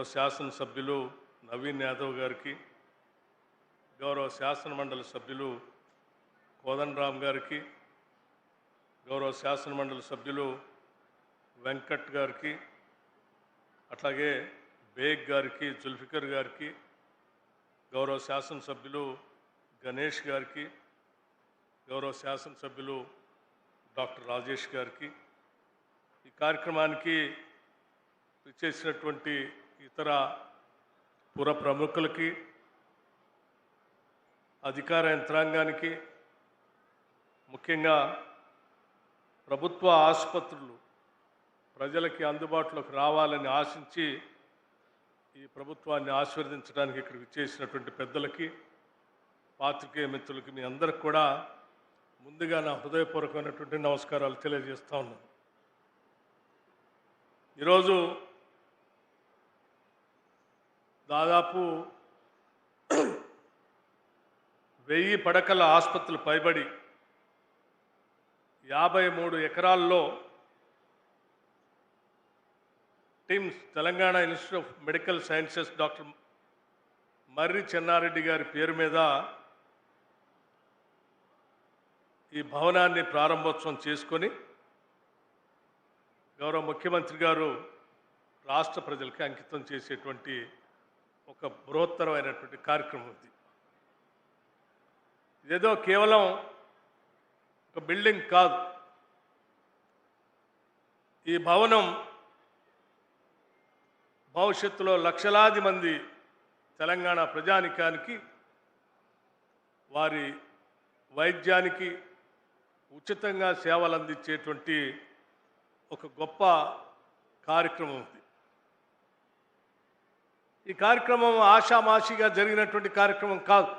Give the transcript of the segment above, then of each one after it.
గౌరవ శాసనసభ్యులు నవీన్ యాదవ్ గారికి, గౌరవ శాసన మండలి సభ్యులు కోదండరామ్ గారికి, గౌరవ శాసన మండలి సభ్యులు వెంకట్ గారికి, అట్లాగే బేగ్ గారికి, జుల్ఫికర్ గారికి, గౌరవ శాసనసభ్యులు గణేష్ గారికి, గౌరవ శాసనసభ్యులు డాక్టర్ రాజేష్ గారికి, ఈ కార్యక్రమానికి చేసినటువంటి ఇతర పుర ప్రముఖులకి, అధికార యంత్రాంగానికి, ముఖ్యంగా ప్రభుత్వ ఆసుపత్రులు ప్రజలకి అందుబాటులోకి రావాలని ఆశించి ఈ ప్రభుత్వాన్ని ఆశీర్వదించడానికి ఇక్కడికి చేసినటువంటి పెద్దలకి, పాత్రికేయ మిత్రులకి, మీ అందరికి కూడా ముందుగా నా హృదయపూర్వకమైనటువంటి నమస్కారాలు తెలియజేస్తా ఉన్నాను. ఈరోజు దాదాపు 1000 పడకల ఆసుపత్రులు పైబడి 53 ఎకరాల్లో TIMS Telangana institute of medical sciences doctor Marri Chennareddy గారి పేరు మీద ఈ భవనాన్ని ప్రారంభోత్సవం చేసుకొని గౌరవ ముఖ్యమంత్రి గారు రాష్ట్ర ప్రజలకి అంకితం చేసేటువంటి ఒక బృహత్తరమైనటువంటి కార్యక్రమం ఇది. ఇదేదో కేవలం ఒక బిల్డింగ్ కాదు. ఈ భవనం భవిష్యత్తులో లక్షలాది మంది తెలంగాణ ప్రజానికానికి వారి వైద్యానికి ఉచితంగా సేవలు అందించేటువంటి ఒక గొప్ప కార్యక్రమం ఉంది. ఈ కార్యక్రమం ఆషామాషిగా జరిగినటువంటి కార్యక్రమం కాదు.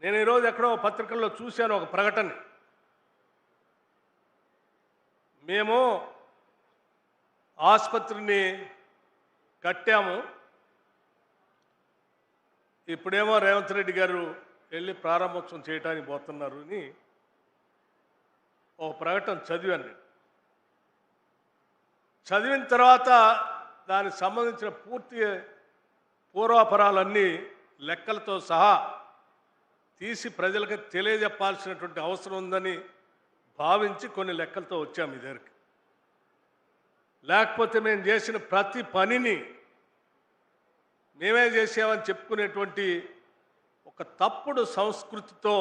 నేను ఈరోజు ఎక్కడో పత్రికల్లో చూశాను ఒక ప్రకటన. మేము ఆసుపత్రిని కట్టాము, ఇప్పుడేమో రేవంత్ రెడ్డి గారు వెళ్ళి ప్రారంభోత్సవం చేయడానికి పోతున్నారు అని ఒక ప్రకటన చదివాను. చదివిన తర్వాత దానికి సంబంధించిన పూర్తి పూర్వాపరాలన్నీ లెక్కలతో సహా తీసి ప్రజలకు తెలియజెప్పాల్సినటువంటి అవసరం ఉందని భావించి కొన్ని లెక్కలతో వచ్చాము ఈ దగ్గరికి. లేకపోతే మేము చేసిన ప్రతి పనిని మేమే చేసామని చెప్పుకునేటువంటి ఒక తప్పుడు సంస్కృతితో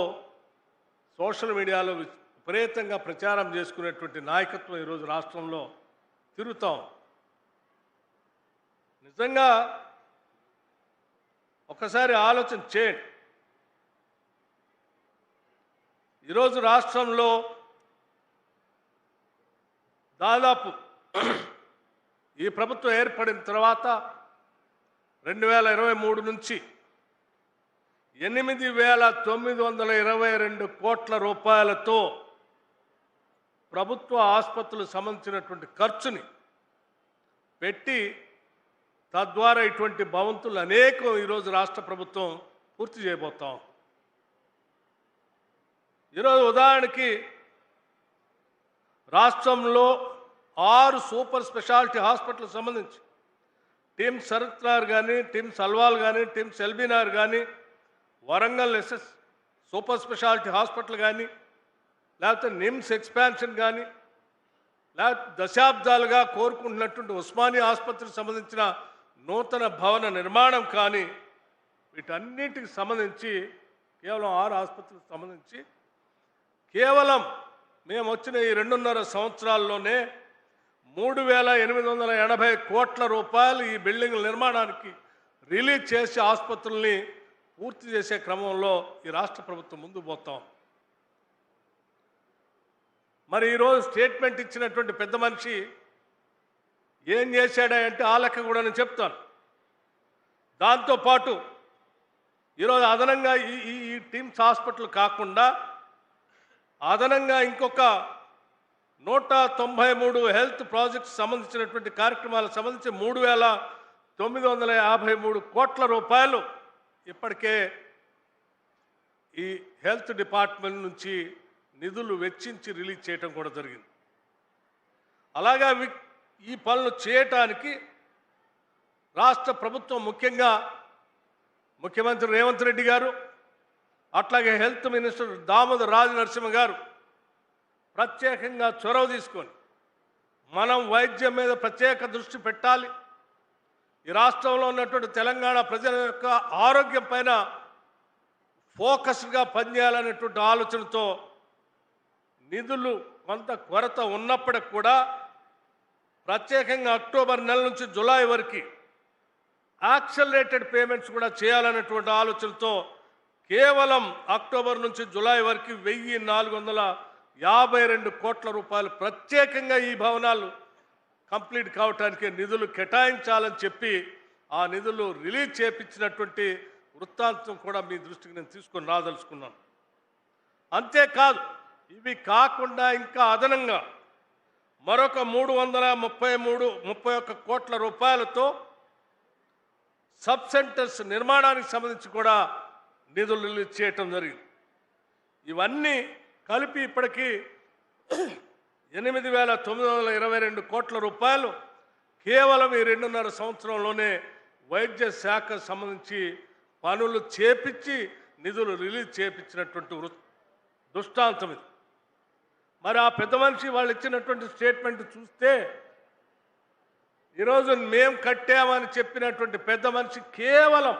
సోషల్ మీడియాలో విపరీతంగా ప్రచారం చేసుకునేటువంటి నాయకత్వం ఈరోజు రాష్ట్రంలో తిరుగుతాం. నిజంగా ఒకసారి ఆలోచన చేయండి. ఈరోజు రాష్ట్రంలో దాదాపు ఈ ప్రభుత్వం ఏర్పడిన తర్వాత 2023 నుంచి 8,922 కోట్ల రూపాయలతో ప్రభుత్వ ఆసుపత్రులకు సంబంధించినటువంటి ఖర్చుని పెట్టి తద్వారా ఇటువంటి భవంతులు అనేకం ఈరోజు రాష్ట్ర ప్రభుత్వం పూర్తి చేయబోతాం. ఈరోజు ఉదాహరణకి రాష్ట్రంలో 6 సూపర్ స్పెషాలిటీ హాస్పిటల్కి సంబంధించి టిమ్స్ శరత్నగర్ కానీ, టిమ్స్ అల్వాల్ కానీ, టిమ్స్ ఎల్బీనగర్ కానీ, Warangal SS super speciality hospital కానీ, లేకపోతే నిమ్స్ ఎక్స్పాన్షన్ కానీ, లేకపోతే దశాబ్దాలుగా కోరుకుంటున్నటువంటి ఉస్మానియా ఆసుపత్రికి సంబంధించిన నూతన భవన నిర్మాణం కానీ, వీటన్నిటికి సంబంధించి కేవలం 6 ఆసుపత్రులకు సంబంధించి కేవలం మేము వచ్చిన ఈ 2.5 సంవత్సరాల్లోనే 3,880 కోట్ల రూపాయలు ఈ బిల్డింగ్ల నిర్మాణానికి రిలీజ్ చేసి ఆసుపత్రుల్ని పూర్తి చేసే క్రమంలో ఈ రాష్ట్ర ప్రభుత్వం ముందు పోతాం. మరి ఈరోజు స్టేట్మెంట్ ఇచ్చినటువంటి పెద్ద మనిషి ఏం చేశాడంటే ఆ లెక్క కూడా నేను చెప్తాను. దాంతోపాటు ఈరోజు అదనంగా ఈ టిమ్స్ హాస్పిటల్ కాకుండా అదనంగా ఇంకొక 193 హెల్త్ ప్రాజెక్ట్స్ సంబంధించినటువంటి కార్యక్రమాలకు సంబంధించి 3,953 కోట్ల రూపాయలు ఇప్పటికే ఈ హెల్త్ డిపార్ట్మెంట్ నుంచి నిధులు వెచ్చించి రిలీజ్ చేయడం కూడా జరిగింది. అలాగా ఈ పనులు చేయటానికి రాష్ట్ర ప్రభుత్వం ముఖ్యంగా ముఖ్యమంత్రి రేవంత్ రెడ్డి గారు, అట్లాగే హెల్త్ మినిస్టర్ దామోదర్ రాజ నరసింహ గారు ప్రత్యేకంగా చొరవ తీసుకొని మనం వైద్యం మీద ప్రత్యేక దృష్టి పెట్టాలి. ఈ రాష్ట్రంలో ఉన్నటువంటి తెలంగాణ ప్రజల యొక్క ఆరోగ్యం పైన ఫోకస్గా పనిచేయాలనేటువంటి ఆలోచనతో నిధులు కొంత కొరత ఉన్నప్పటికి కూడా ప్రత్యేకంగా అక్టోబర్ నెల నుంచి జులై వరకు యాక్సలరేటెడ్ పేమెంట్స్ కూడా చేయాలనేటువంటి ఆలోచనతో కేవలం అక్టోబర్ నుంచి జులై వరకు 1452 కోట్ల రూపాయలు ప్రత్యేకంగా ఈ భవనాలు కంప్లీట్ కావటానికి నిధులు కేటాయించాలని చెప్పి ఆ నిధులు రిలీజ్ చేపించినటువంటి వృత్తాంతం కూడా మీ దృష్టికి నేను తీసుకొని రాదలుచుకున్నాను. అంతేకాదు, ఇవి కాకుండా ఇంకా అదనంగా మరొక 331 కోట్ల రూపాయలతో సబ్ సెంటర్స్ నిర్మాణానికి సంబంధించి కూడా నిధులు రిలీజ్ చేయటం జరిగింది. ఇవన్నీ కలిపి ఇప్పటికీ 8,922 కోట్ల రూపాయలు కేవలం ఈ 2.5 సంవత్సరంలోనే వైద్య శాఖకు సంబంధించి పనులు చేపించి నిధులు రిలీజ్ చేపించినటువంటి దృష్టాంతం ఇది. మరి ఆ పెద్ద మనిషి వాళ్ళు ఇచ్చినటువంటి స్టేట్మెంట్ చూస్తే ఈరోజు మేము కట్టామని చెప్పినటువంటి పెద్ద మనిషి కేవలం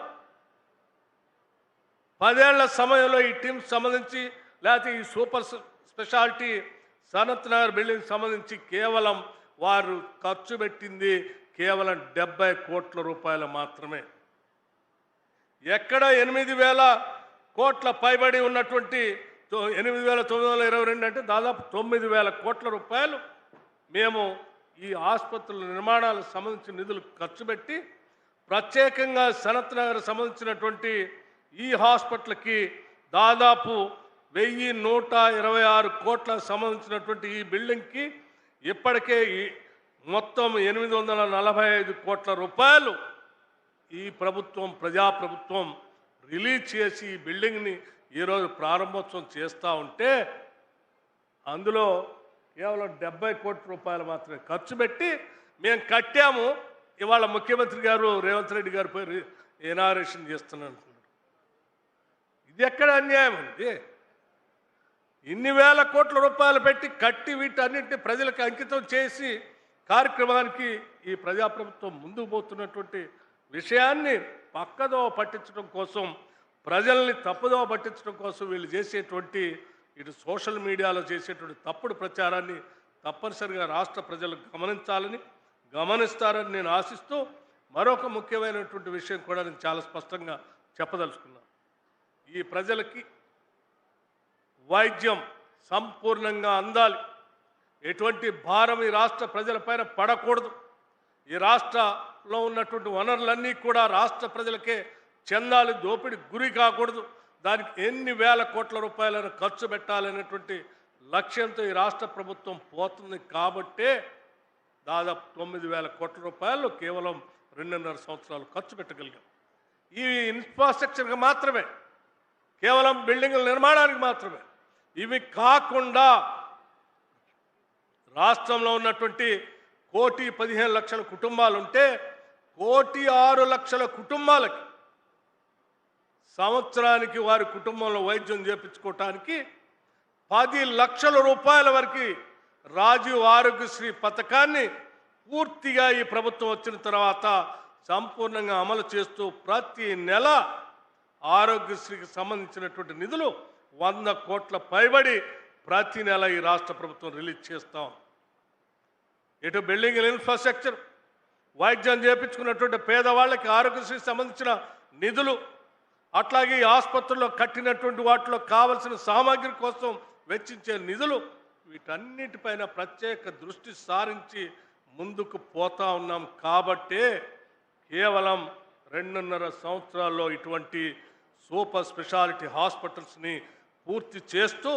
10 ఏళ్ల సమయంలో ఈ టీం సంబంధించి లేకపోతే ఈ super speciality Sanath Nagar building సంబంధించి కేవలం వారు ఖర్చు పెట్టింది కేవలం 70 కోట్ల రూపాయలు మాత్రమే. ఎక్కడ 8,000 కోట్ల పైబడి ఉన్నటువంటి 8,922 అంటే దాదాపు 9,000 కోట్ల రూపాయలు మేము ఈ ఆసుపత్రుల నిర్మాణాలకు సంబంధించిన నిధులు ఖర్చు పెట్టి ప్రత్యేకంగా సనత్ నగర్ సంబంధించినటువంటి ఈ హాస్పిటల్కి దాదాపు 1,126 కోట్లకు సంబంధించినటువంటి ఈ బిల్డింగ్కి ఇప్పటికే మొత్తం 845 కోట్ల రూపాయలు ఈ ప్రభుత్వం ప్రజాప్రభుత్వం రిలీజ్ చేసి ఈ బిల్డింగ్ని ఈరోజు ప్రారంభోత్సవం చేస్తూ ఉంటే అందులో కేవలం 70 కోట్ల రూపాయలు మాత్రమే ఖర్చు పెట్టి మేము కట్టాము, ఇవాళ ముఖ్యమంత్రి గారు రేవంత్ రెడ్డి గారు పోయి ఇనాగరేషన్ చేస్తున్నాను. ఇది ఎక్కడ అన్యాయం అండి? ఇన్ని వేల కోట్ల రూపాయలు పెట్టి కట్టి వీటన్నింటినీ ప్రజలకు అంకితం చేసి కార్యక్రమానికి ఈ ప్రజాప్రభుత్వం ముందుకు పోతున్నటువంటి విషయాన్ని పక్కదో పట్టించడం కోసం, ప్రజల్ని తప్పుదో పట్టించడం కోసం వీళ్ళు చేసేటువంటి ఇటు సోషల్ మీడియాలో చేసేటువంటి తప్పుడు ప్రచారాన్ని తప్పనిసరిగా రాష్ట్ర ప్రజలు గమనిస్తారని నేను ఆశిస్తూ మరొక ముఖ్యమైనటువంటి విషయం కూడా నేను చాలా స్పష్టంగా చెప్పదలుచుకున్నాను. ఈ ప్రజలకి వైద్యం సంపూర్ణంగా అందాలి. ఎటువంటి భారం ఈ రాష్ట్ర ప్రజలపైన పడకూడదు. ఈ రాష్ట్రంలో ఉన్నటువంటి వనరులన్నీ కూడా రాష్ట్ర ప్రజలకే చెందాలి, దోపిడి గురి కాకూడదు. దానికి ఎన్ని వేల కోట్ల రూపాయలను ఖర్చు పెట్టాలనేటువంటి లక్ష్యంతో ఈ రాష్ట్ర ప్రభుత్వం పోతుంది. కాబట్టే దాదాపు 9,000 కోట్ల రూపాయలు కేవలం 2.5 సంవత్సరాలు ఖర్చు పెట్టగలిగాం. ఈ ఇన్ఫ్రాస్ట్రక్చర్కి మాత్రమే, కేవలం బిల్డింగుల నిర్మాణానికి మాత్రమే. ఇవి కాకుండా రాష్ట్రంలో ఉన్నటువంటి 1,15,00,000 కుటుంబాలు ఉంటే 1,06,00,000 కుటుంబాలకి సంవత్సరానికి వారి కుటుంబంలో వైద్యం చేయించుకోవటానికి 10 లక్షల రూపాయల వరకు రాజీవ్ ఆరోగ్యశ్రీ పథకాన్ని పూర్తిగా ఈ ప్రభుత్వం వచ్చిన తర్వాత సంపూర్ణంగా అమలు చేస్తూ ప్రతి నెల ఆరోగ్యశ్రీకి సంబంధించినటువంటి నిధులు 100 కోట్ల పైబడి ప్రతి నెల ఈ రాష్ట్ర ప్రభుత్వం రిలీజ్ చేస్తాం. ఇటు బిల్డింగ్ ఇన్ఫ్రాస్ట్రక్చర్, వైద్యం చేయించుకున్నటువంటి పేదవాళ్ళకి ఆరోగ్యశ్రీకి సంబంధించిన నిధులు, అట్లాగే ఈ ఆసుపత్రుల్లో కట్టినటువంటి వాటిలో కావలసిన సామాగ్రి కోసం వెచ్చించే నిధులు, వీటన్నిటిపైన ప్రత్యేక దృష్టి సారించి ముందుకు పోతా ఉన్నాం. కాబట్టే కేవలం 2.5 సంవత్సరాల్లో ఇటువంటి సూపర్ స్పెషాలిటీ హాస్పిటల్స్ని పూర్తి చేస్తూ,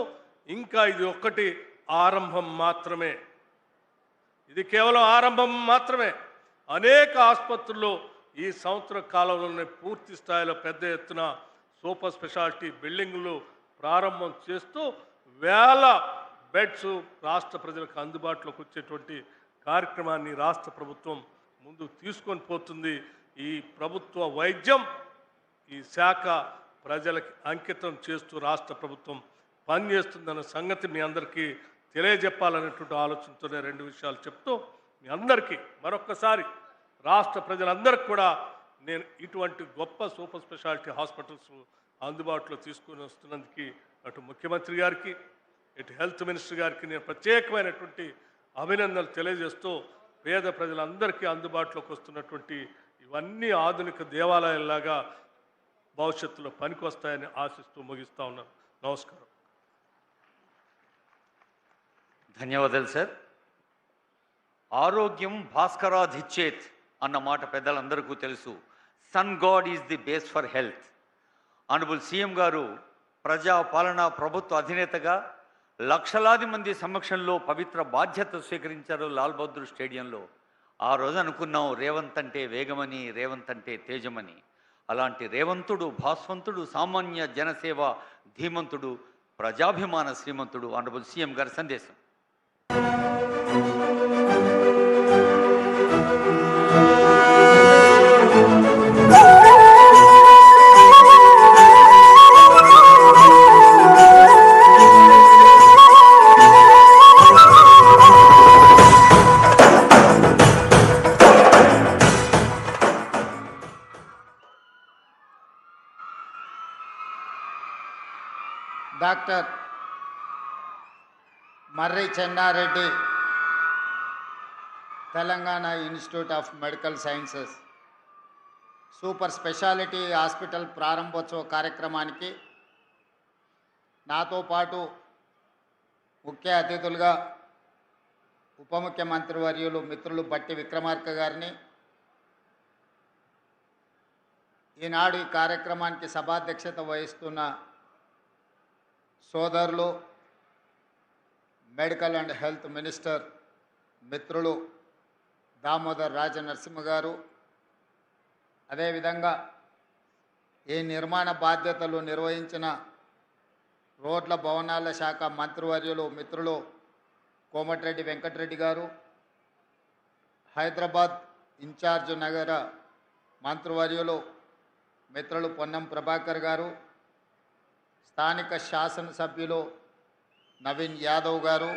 ఇంకా ఇది ఒక్కటి ఆరంభం మాత్రమే. ఇది కేవలం ఆరంభం మాత్రమే. అనేక ఆసుపత్రుల్లో ఈ సంవత్సర కాలంలోనే పూర్తి స్థాయిలో పెద్ద ఎత్తున సూపర్ స్పెషాలిటీ బిల్డింగులు ప్రారంభం చేస్తూ వేల బెడ్స్ రాష్ట్ర ప్రజలకు అందుబాటులోకి వచ్చేటువంటి కార్యక్రమాన్ని రాష్ట్ర ప్రభుత్వం ముందుకు తీసుకొని పోతుంది. ఈ ప్రభుత్వ వైద్యం ఈ శాఖ ప్రజలకి అంకితం చేస్తూ రాష్ట్ర ప్రభుత్వం పనిచేస్తుందన్న సంగతి మీ అందరికీ తెలియజెప్పాలనేటువంటి ఆలోచనతోనే రెండు విషయాలు చెప్తూ మీ అందరికీ మరొక్కసారి రాష్ట్ర ప్రజలందరికీ కూడా నేను ఇటువంటి గొప్ప సూపర్ స్పెషాలిటీ హాస్పిటల్స్ అందుబాటులో తీసుకుని వస్తున్నందుకు అటు ముఖ్యమంత్రి గారికి ఇటు హెల్త్ మినిస్టర్ గారికి నేను ప్రత్యేకమైనటువంటి అభినందనలు తెలియజేస్తూ పేద ప్రజలందరికీ అందుబాటులోకి వస్తున్నటువంటి ఇవన్నీ ఆధునిక దేవాలయాల్లాగా భవిష్యత్తులో పనికొస్తాయని ఆశిస్తూ ముగిస్తా ఉన్నాను. నమస్కారం. ధన్యవాదాలు సార్. ఆరోగ్యం భాస్కరాధిచ్చేత్ అన్న మాట పెద్దలందరికీ తెలుసు. Sun god is the base for health. Honourable CM గారు ప్రజా పాలన ప్రభుత్వ అధినేతగా లక్షలాది మంది సమక్షంలో పవిత్ర బాధ్యత స్వీకరించారు లాల్ బహదూర్ స్టేడియంలో. ఆ రోజు అనుకున్నాం రేవంత్ అంటే వేగమని, రేవంత్ అంటే తేజమని. అలాంటి రేవంతుడు, భాస్వంతుడు, సామాన్య జనసేవ ధీమంతుడు, ప్రజాభిమాన శ్రీమంతుడు ఆనరబుల్ సీఎం గారి సందేశం. Doctor Marri Chenna Reddy Telangana institute of medical sciences super speciality hospital ప్రారంభోత్సవ కార్యక్రమానికి నాతో పాటు ముఖ్య అతిథులుగా ఉప ముఖ్యమంత్రి వర్యులు మిత్రులు బట్టి విక్రమార్క గారిని, ఈనాడు ఈ కార్యక్రమానికి సభాధ్యక్షత వహిస్తున్న సోదరులు మెడికల్ అండ్ హెల్త్ మినిస్టర్ మిత్రులు దామోదర్ రాజనరసింహ గారు, అదేవిధంగా ఈ నిర్మాణ బాధ్యతలు నిర్వహించిన రోడ్ల భవనాల శాఖ మంత్రివర్యులు మిత్రులు కోమటిరెడ్డి వెంకటరెడ్డి గారు, హైదరాబాద్ ఇన్ఛార్జ్ నగర మంత్రివర్యులు మిత్రులు పొన్నం ప్రభాకర్ గారు, స్థానిక శాసనసభ్యులు నవీన్ యాదవ్ గారు,